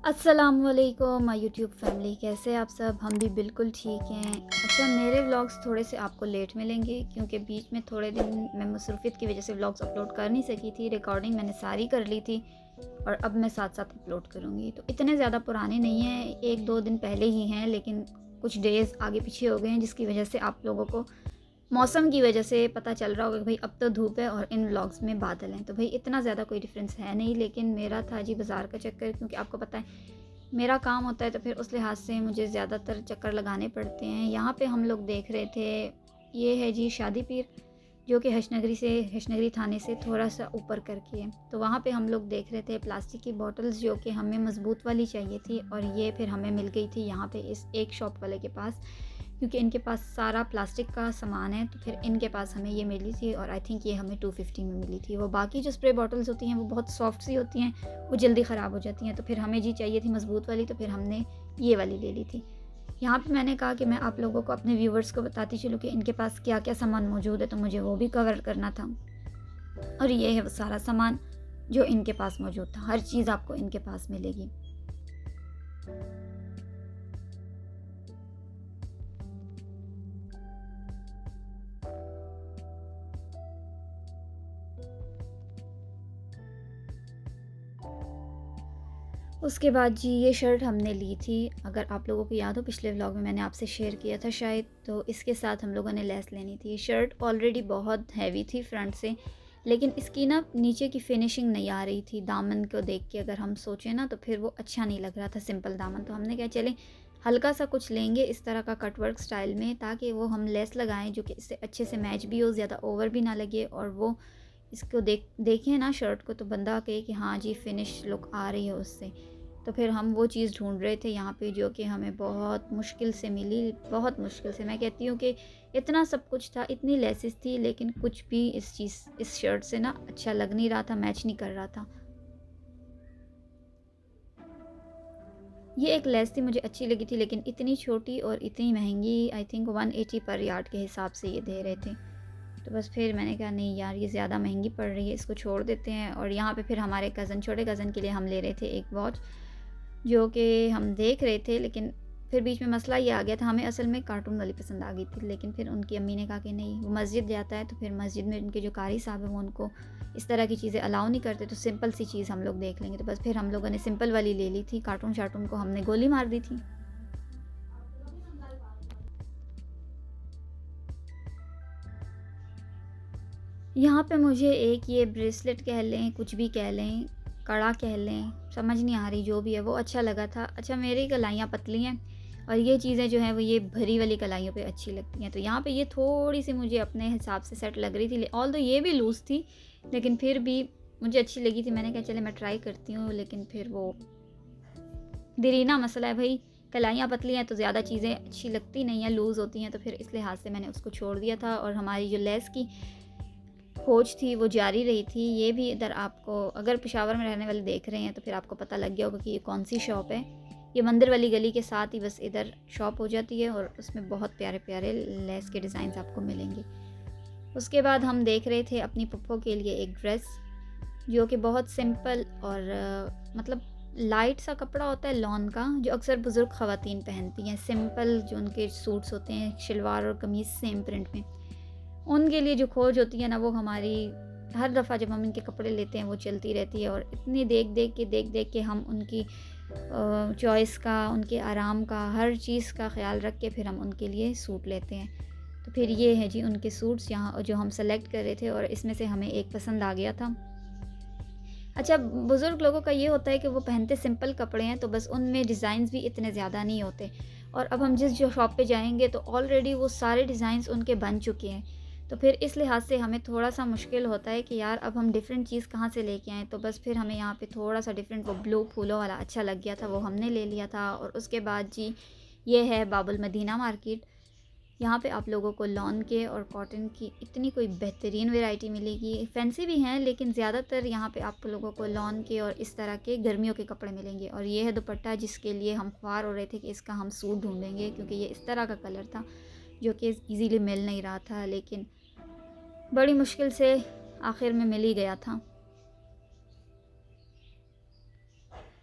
अस्सलामुअलैकुम my YouTube family, कैसे हैं आप सब। हम भी बिल्कुल ठीक हैं। अच्छा, मेरे व्लॉग्स थोड़े से आपको लेट मिलेंगे क्योंकि बीच में थोड़े दिन मैं मसरूफियत की वजह से व्लॉग्स अपलोड कर नहीं सकी थी। रिकॉर्डिंग मैंने सारी कर ली थी और अब मैं साथ साथ अपलोड करूँगी। तो इतने ज़्यादा पुराने नहीं हैं, एक दो दिन पहले ही हैं, लेकिन कुछ डेज़ आगे पीछे हो गए हैं जिसकी वजह से आप लोगों को मौसम की वजह से पता चल रहा होगा कि भाई अब तो धूप है और इन व्लॉग्स में बादल हैं। तो भाई इतना ज़्यादा कोई डिफरेंस है नहीं, लेकिन मेरा था जी बाज़ार का चक्कर, क्योंकि आपको पता है मेरा काम होता है तो फिर उस लिहाज से मुझे ज़्यादातर चक्कर लगाने पड़ते हैं। यहाँ पे हम लोग देख रहे थे, ये है जी शादी पीर, जो कि हशनगरी थाने से थोड़ा सा ऊपर करके है। तो वहाँ पे हम लोग देख रहे थे प्लास्टिक की बॉटल्स जो कि हमें मज़बूत वाली चाहिए थी, और ये फिर हमें मिल गई थी यहाँ पे इस एक शॉप वाले के पास, क्योंकि इनके पास सारा प्लास्टिक का सामान है। तो फिर इनके पास हमें ये मिली थी और आई थिंक ये हमें 250 में मिली थी। वो बाकी जो स्प्रे बॉटल्स होती हैं वो बहुत सॉफ्ट सी होती हैं, वो जल्दी ख़राब हो जाती हैं। तो फिर हमें जी चाहिए थी मज़बूत वाली, तो फिर हमने ये वाली ले ली थी। यहाँ पे मैंने कहा कि मैं आप लोगों को, अपने व्यूवर्स को बताती चलूँ कि इनके पास क्या क्या सामान मौजूद है, तो मुझे वो भी कवर करना था। और ये है वो सारा सामान जो इनके पास मौजूद था। हर चीज़ आपको इनके पास मिलेगी। उसके बाद जी ये शर्ट हमने ली थी। अगर आप लोगों को याद हो, पिछले व्लॉग में मैंने आपसे शेयर किया था शायद, तो इसके साथ हम लोगों ने लेस लेनी थी। शर्ट ऑलरेडी बहुत हैवी थी फ्रंट से, लेकिन इसकी ना नीचे की फिनिशिंग नहीं आ रही थी। दामन को देख के अगर हम सोचें ना, तो फिर वो अच्छा नहीं लग रहा था सिंपल दामन। तो हमने क्या, चले हल्का सा कुछ लेंगे इस तरह का कटवर्क स्टाइल में, ताकि वो हम लेस लगाएं जो कि इससे अच्छे से मैच भी हो, ज़्यादा ओवर भी ना लगे, और वो इसको देखें ना शर्ट को तो बंदा कहे कि हाँ जी फिनिश लुक आ रही है उससे। तो फिर हम वो चीज़ ढूंढ रहे थे यहाँ पे, जो कि हमें बहुत मुश्किल से मिली, बहुत मुश्किल से। मैं कहती हूँ कि इतना सब कुछ था, इतनी लेसेस थी, लेकिन कुछ भी इस शर्ट से ना अच्छा लग नहीं रहा था, मैच नहीं कर रहा था। ये एक लेस थी, मुझे अच्छी लगी थी, लेकिन इतनी छोटी और इतनी महंगी। आई थिंक 180 पर यार्ड के हिसाब से ये दे रहे थे। तो बस फिर मैंने कहा नहीं यार, ये ज़्यादा महंगी पड़ रही है, इसको छोड़ देते हैं। और यहाँ पे फिर हमारे छोटे कज़न के लिए हम ले रहे थे एक वॉच, जो कि हम देख रहे थे, लेकिन फिर बीच में मसला ये आ गया था। हमें असल में कार्टून वाली पसंद आ गई थी, लेकिन फिर उनकी अम्मी ने कहा कि नहीं, वो मस्जिद जाता है, तो फिर मस्जिद में उनके जो कारी साहब हैं वो उनको इस तरह की चीज़ें अलाउ नहीं करते, तो सिंपल सी चीज़ हम लोग देख लेंगे। तो बस फिर हम लोगों ने सिंपल वाली ले ली थी। कार्टून शार्टून को हमने गोली मार दी थी। यहाँ पे मुझे एक ये ब्रेसलेट कह लें, कुछ भी कह लें, कड़ा कह लें, समझ नहीं आ रही, जो भी है वो अच्छा लगा था। अच्छा, मेरी कलाइयाँ पतली हैं और ये चीज़ें जो हैं वो ये भरी वाली कलाइयों पे अच्छी लगती हैं। तो यहाँ पे ये थोड़ी सी मुझे अपने हिसाब से सेट लग रही थी, ऑल्दो ये भी लूज़ थी, लेकिन फिर भी मुझे अच्छी लगी थी। मैंने कहा चले मैं ट्राई करती हूँ, लेकिन फिर वो देरीना मसला है भाई, कलाइयाँ पतली हैं तो ज़्यादा चीज़ें अच्छी लगती नहीं हैं, लूज़ होती हैं, तो फिर इस लिहाज से मैंने उसको छोड़ दिया था। और हमारी जो लेस की खोज थी वो जारी रही थी। ये भी इधर आपको, अगर पेशावर में रहने वाले देख रहे हैं तो फिर आपको पता लग गया होगा कि ये कौन सी शॉप है। ये मंदिर वाली गली के साथ ही बस इधर शॉप हो जाती है, और उसमें बहुत प्यारे प्यारे लेस के डिज़ाइंस आपको मिलेंगे। उसके बाद हम देख रहे थे अपनी पुप्पो के लिए एक ड्रेस, जो कि बहुत सिंपल और मतलब लाइट सा कपड़ा होता है लॉन का, जो अक्सर बुज़ुर्ग ख़वातीन पहनती हैं। सिंपल जो उनके सूट्स होते हैं, शलवार और कमीज़ सेम प्रिंट में, उनके लिए जो खोज होती है ना, वो हमारी हर दफ़ा जब हम इनके कपड़े लेते हैं वो चलती रहती है। और इतनी देख देख के हम उनकी चॉइस का, उनके आराम का, हर चीज़ का ख़्याल रख के फिर हम उनके लिए सूट लेते हैं। तो फिर ये है जी उनके सूट्स यहाँ जो हम सेलेक्ट कर रहे थे, और इसमें से हमें एक पसंद आ गया था। अच्छा, बुज़ुर्ग लोगों का ये होता है कि वो पहनते सिंपल कपड़े हैं, तो बस उनमें डिज़ाइंस भी इतने ज़्यादा नहीं होते। और अब हम जिस जो शॉप पे जाएँगे तो ऑलरेडी वो सारे डिज़ाइंस उनके बन चुके हैं। तो फिर इस लिहाज से हमें थोड़ा-सा मुश्किल होता है कि यार अब हम डिफ़रेंट चीज़ कहाँ से लेके आएँ। तो बस फिर हमें यहाँ पे थोड़ा-सा डिफ़रेंट, वो ब्लू फूलों वाला अच्छा लग गया था, वो हमने ले लिया था। और उसके बाद जी ये है बाबुल मदीना मार्केट। यहाँ पे आप लोगों को लॉन के और कॉटन की इतनी कोई बेहतरीन वैरायटी मिलेगी। फैंसी भी हैं, लेकिन ज़्यादातर यहाँ पे आप लोगों को लॉन के और इस तरह के गर्मियों के कपड़े मिलेंगे। और ये है दुपट्टा, जिसके लिए हम ख्वार हो रहे थे कि इसका हम सूट ढूंढेंगे, क्योंकि ये इस तरह का कलर था जो कि इजीली मिल नहीं रहा था, लेकिन बड़ी मुश्किल से आखिर में मिल ही गया था।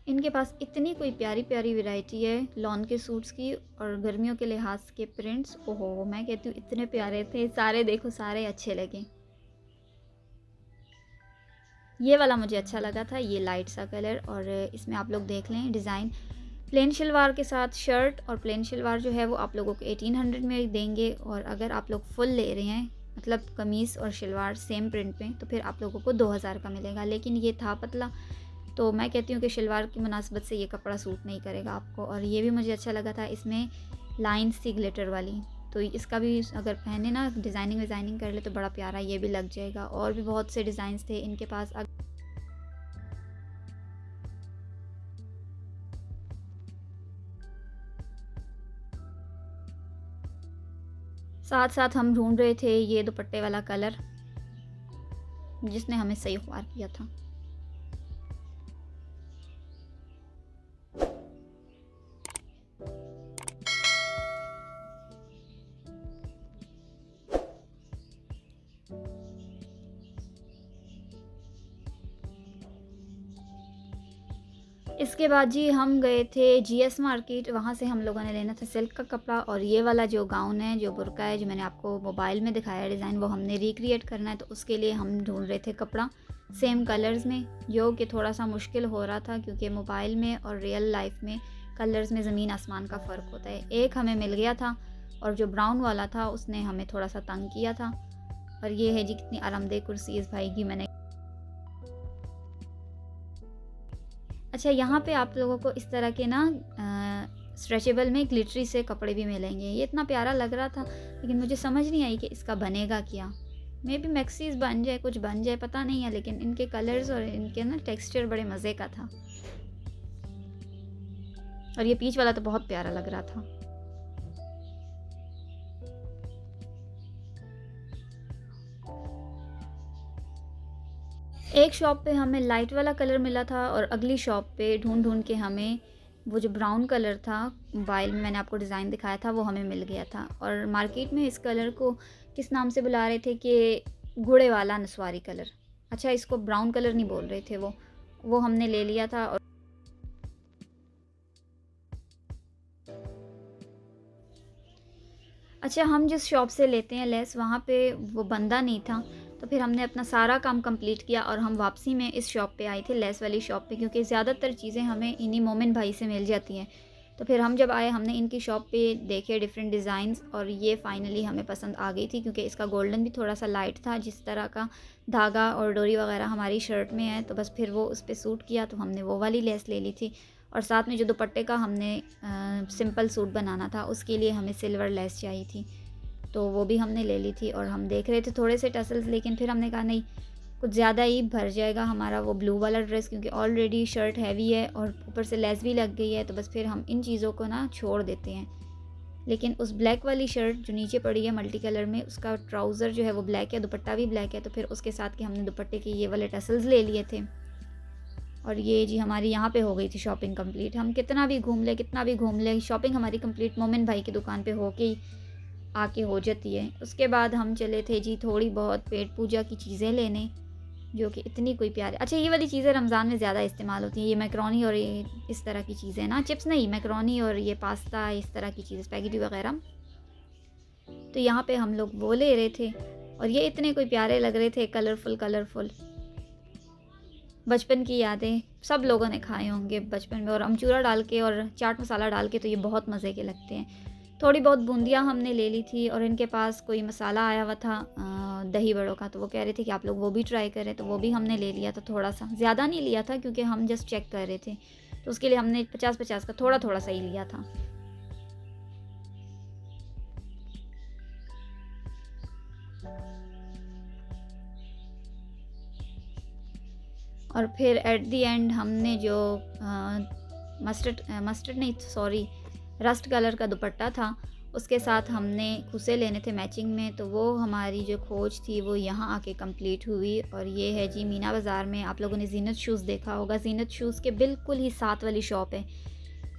इनके पास इतनी कोई प्यारी प्यारी वैरायटी है लॉन के सूट्स की, और गर्मियों के लिहाज के प्रिंट्स, ओहो मैं कहती हूँ इतने प्यारे थे सारे, देखो सारे अच्छे लगे। ये वाला मुझे अच्छा लगा था, ये लाइट सा कलर, और इसमें आप लोग देख लें डिज़ाइन प्लेन शलवार के साथ शर्ट, और प्लेन शलवार जो है वो आप लोगों को 1800 में देंगे, और अगर आप लोग फुल ले रहे हैं मतलब कमीज़ और शलवार सेम प्रिंट में तो फिर आप लोगों को 2000 का मिलेगा। लेकिन ये था पतला, तो मैं कहती हूँ कि शलवार की मुनासबत से ये कपड़ा सूट नहीं करेगा आपको। और ये भी मुझे अच्छा लगा था, इसमें लाइन्स थी ग्लिटर वाली, तो इसका भी अगर पहने ना डिज़ाइनिंग विज़ाइनिंग कर ले तो बड़ा प्यारा ये भी लग जाएगा। और भी बहुत से डिज़ाइंस थे इनके पास। साथ साथ हम ढूंढ रहे थे ये दुपट्टे वाला कलर जिसने हमें सही ख्वार किया था। इसके बाद जी हम गए थे जीएस मार्केट, वहाँ से हम लोगों ने लेना था सिल्क का कपड़ा, और ये वाला जो गाउन है, जो बुर्का है, जो मैंने आपको मोबाइल में दिखाया डिज़ाइन, वो हमने रिक्रिएट करना है, तो उसके लिए हम ढूंढ रहे थे कपड़ा सेम कलर्स में, जो कि थोड़ा सा मुश्किल हो रहा था क्योंकि मोबाइल में और रियल लाइफ में कलर्स में ज़मीन आसमान का फ़र्क होता है। एक हमें मिल गया था और जो ब्राउन वाला था उसने हमें थोड़ा सा तंग किया था। और ये है जी कितनी आरामदेह कुर्सी इस भाई की मैंने। अच्छा, यहाँ पे आप लोगों को इस तरह के ना स्ट्रेचेबल में ग्लिटरी से कपड़े भी मिलेंगे। ये इतना प्यारा लग रहा था लेकिन मुझे समझ नहीं आई कि इसका बनेगा क्या। मे बी मैक्सीज बन जाए, कुछ बन जाए, पता नहीं है, लेकिन इनके कलर्स और इनके ना टेक्सचर बड़े मज़े का था। और ये पीच वाला तो बहुत प्यारा लग रहा था। एक शॉप पे हमें लाइट वाला कलर मिला था और अगली शॉप पे ढूंढ ढूंढ के हमें वो जो ब्राउन कलर था, मोबाइल में मैंने आपको डिज़ाइन दिखाया था, वो हमें मिल गया था। और मार्केट में इस कलर को किस नाम से बुला रहे थे कि गुड़े वाला नसवारी कलर। अच्छा, इसको ब्राउन कलर नहीं बोल रहे थे वो हमने ले लिया था। और अच्छा, हम जिस शॉप से लेते हैं लेस, वहाँ पे वो बंदा नहीं था, तो फिर हमने अपना सारा काम कंप्लीट किया और हम वापसी में इस शॉप पे आए थे, लेस वाली शॉप पे, क्योंकि ज़्यादातर चीज़ें हमें इन्हीं मोमिन भाई से मिल जाती हैं। तो फिर हम जब आए हमने इनकी शॉप पे देखे डिफरेंट डिज़ाइंस, और ये फ़ाइनली हमें पसंद आ गई थी क्योंकि इसका गोल्डन भी थोड़ा सा लाइट था, जिस तरह का धागा और डोरी वगैरह हमारी शर्ट में है, तो बस फिर वो उस पर सूट किया, तो हमने वो वाली लेस ले ली थी। और साथ में जो दुपट्टे का हमने सिंपल सूट बनाना था उसके लिए हमें सिल्वर लेस चाहिए थी, तो वो भी हमने ले ली थी। और हम देख रहे थे थोड़े से टसल्स, लेकिन फिर हमने कहा नहीं, कुछ ज़्यादा ही भर जाएगा हमारा वो ब्लू वाला ड्रेस, क्योंकि ऑलरेडी शर्ट हैवी है और ऊपर से लेस भी लग गई है, तो बस फिर हम इन चीज़ों को ना छोड़ देते हैं। लेकिन उस ब्लैक वाली शर्ट जो नीचे पड़ी है मल्टी कलर में, उसका ट्राउज़र जो है वो ब्लैक है, दुपट्टा भी ब्लैक है, तो फिर उसके साथ के हमने दुपट्टे के ये वाले टसल्स ले लिए थे। और ये जी हमारी यहाँ पे हो गई थी शॉपिंग कंप्लीट। हम कितना भी घूम ले, कितना भी घूम ले, शॉपिंग हमारी कंप्लीट मोमिन भाई की दुकान पे होके ही आके हो जाती है। उसके बाद हम चले थे जी थोड़ी बहुत पेट पूजा की चीज़ें लेने, जो कि इतनी कोई प्यारी। अच्छा, ये वाली चीज़ें रमज़ान में ज़्यादा इस्तेमाल होती हैं, ये मैक्रोनी और ये इस तरह की चीज़ें ना, चिप्स नहीं, मैक्रोनी और ये पास्ता, इस तरह की चीज़ें, स्पैगेटी वगैरह। तो यहाँ पे हम लोग वो ले रहे थे और ये इतने कोई प्यारे लग रहे थे, कलरफुल कलरफुल। बचपन की यादें सब लोगों ने खाए होंगे बचपन में, और अमचूरा डाल के और चाट मसाला डाल के तो ये बहुत मज़े के लगते हैं। थोड़ी बहुत बूंदियाँ हमने ले ली थी, और इनके पास कोई मसाला आया हुआ था दही बड़ों का, तो वो कह रहे थे कि आप लोग वो भी ट्राई करें, तो वो भी हमने ले लिया था। थोड़ा सा, ज़्यादा नहीं लिया था क्योंकि हम जस्ट चेक कर रहे थे, तो उसके लिए हमने 50-50 का थोड़ा थोड़ा सा ही लिया था। और फिर एट द एंड हमने जो मस्टर्ड नहीं, सॉरी, रस्ट कलर का दुपट्टा था, उसके साथ हमने खुसे लेने थे मैचिंग में, तो वो हमारी जो खोज थी वो यहाँ आके कंप्लीट हुई। और ये है जी मीना बाज़ार में, आप लोगों ने जीनत शूज़ देखा होगा, जीनत शूज़ के बिल्कुल ही साथ वाली शॉप है।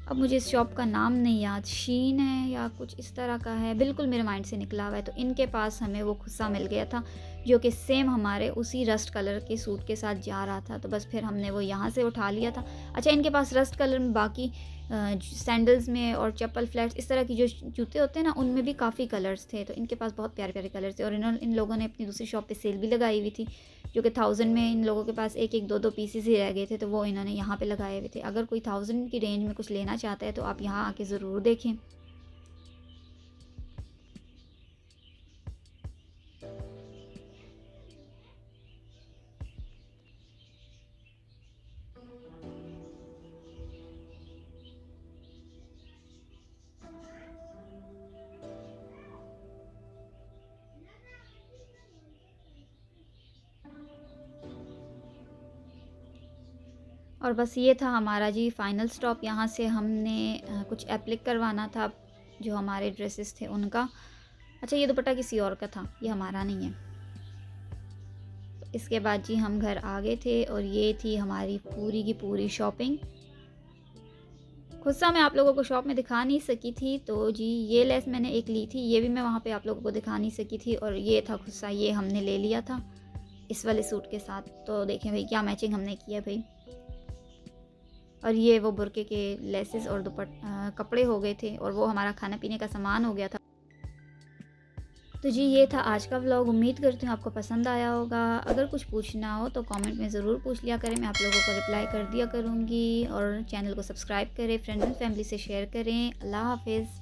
अब मुझे इस शॉप का नाम नहीं याद, शीन है या कुछ इस तरह का है, बिल्कुल मेरे माइंड से निकला हुआ है। तो इनके पास हमें वो खुस्सा मिल गया था जो कि सेम हमारे उसी रस्ट कलर के सूट के साथ जा रहा था। तो बस फिर हमने वो यहाँ से उठा लिया था। अच्छा, इनके पास रस्ट कलर में बाकी सैंडल्स में और चप्पल फ्लैट्स इस तरह की जो जूते होते हैं ना, उनमें भी काफ़ी कलर्स थे। तो इनके पास बहुत प्यारे प्यारे कलर्स थे और इन लोगों ने अपनी दूसरी शॉप पे सेल भी लगाई हुई थी, जो कि 1000 में इन लोगों के पास एक एक दो दो पीसेस ही रह गए थे। तो वो इन्होंने यहाँ पे लगाए हुए थे। अगर कोई 1000 की रेंज में कुछ लेना चाहता है तो आप यहाँ आके ज़रूर देखें। और बस ये था हमारा जी फाइनल स्टॉप। यहाँ से हमने कुछ एप्लिक करवाना था जो हमारे ड्रेसेस थे उनका। अच्छा, ये दुपट्टा किसी और का था, ये हमारा नहीं है। इसके बाद जी हम घर आ गए थे और ये थी हमारी पूरी की पूरी शॉपिंग। खुस्सा मैं आप लोगों को शॉप में दिखा नहीं सकी थी, तो जी ये लेस मैंने एक ली थी, ये भी मैं वहाँ पे आप लोगों को दिखा नहीं सकी थी। और ये था खुस्सा, ये हमने ले लिया था इस वाले सूट के साथ। तो देखें भाई क्या मैचिंग हमने किया भाई। और ये वो बुरके के लेसेस और कपड़े हो गए थे और वो हमारा खाना पीने का सामान हो गया था। तो जी ये था आज का व्लॉग। उम्मीद करती हूँ आपको पसंद आया होगा। अगर कुछ पूछना हो तो कमेंट में ज़रूर पूछ लिया करें, मैं आप लोगों को रिप्लाई कर दिया करूँगी। और चैनल को सब्सक्राइब करें, फ्रेंड्स एंड फैमिली से शेयर करें। अल्लाह हाफिज़।